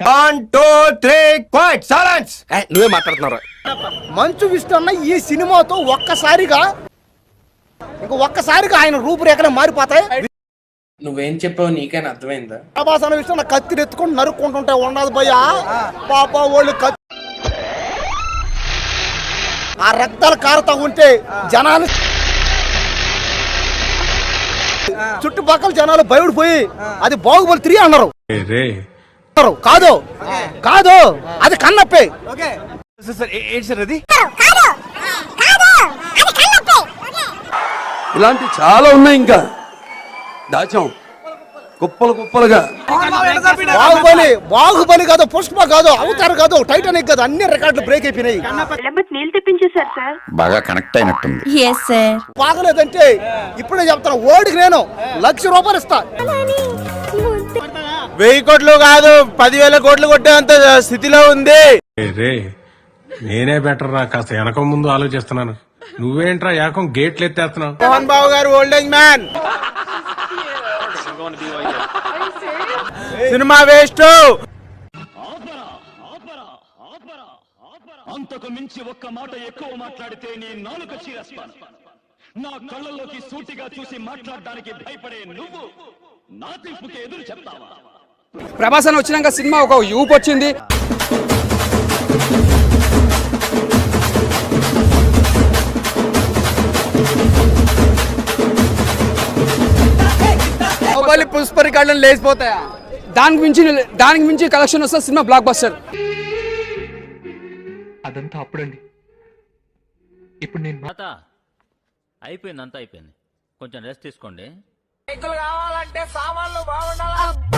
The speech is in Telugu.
1 2 3 క్వైట్ సైలెన్స్. నువ్వే మాట్లాడుతున్నావు. మంచు విష్ణు అన్న ఈ సినిమాతో ఒక్కసారిగా ఆయన రూపురేఖలు మారిపోతాయి. నువ్వేం చెప్పావు నీకైనా అర్థమైందా? ప్రభాస్ అన్న విషయం కత్తిని ఎత్తుకొని నరుక్కుంటుంటే ఉండదు భయ్యా. పాప వాళ్ళు ఆ రక్తాలు కారుతా ఉంటే జనాలు చుట్టుపక్కల జనాలు భయపడిపోయి అది బాహుబలి 3 అన్నారు. కాదు కాదు అది కన్నప్పే. ఇలాంటి చాలా ఉన్నాయి, ఇంకా దాచాం కుప్పలు కుప్పలుగా. బాహుబలి కాదు, పుష్ప కాదు, అవతార్ కాదు, టైటానిక్ కాదు, అన్ని రికార్డులు బ్రేక్ అయిపోయినాయి. నీళ్ళు తెప్పించేశారు సార్. బాగా కనెక్ట్ అయినట్టుంది. బాగలేదంటే ఇప్పుడే చెప్తాను, ఓడికి నేను ₹1,00,000 ఇస్తా. 1000 కోట్లు కాదు 10,000 కోట్లు కొట్టేంత స్థితిలో ఉంది. నేనే బెటర్ రా, కాస్త వెనక ముందు ఆలోచిస్తున్నాను. నువ్వేంట్రా ఏకం గేట్లు ఎత్తేస్తున్నావు? మోహన్ బాబు గారు old age man. Cinema waste. అంతకు మించి ఒక్క మాట ఎక్కువ మాట్లాడితే నీ నాలుక చీరేస్తాను. నా కళ్ళలోకి సూటిగా చూసి మాట్లాడడానికి భయపడే నువ్వు నా తీర్పుకి ఎదురు చెప్తావా? ప్రభాస్ అని వచ్చినాక సినిమా ఒక యూప్ వచ్చింది. పుష్ప రికార్డులను లేచిపోతాయా? దానికి మించి కలెక్షన్ వస్తే సినిమా బ్లాక్ బస్టర్. అదంతా అప్పుడండి. ఇప్పుడు నేను అయిపోయింది, అంతా అయిపోయింది. కొంచెం రెస్ట్ తీసుకోండి. కావాలంటే సామాన్లు బాగుండాలి.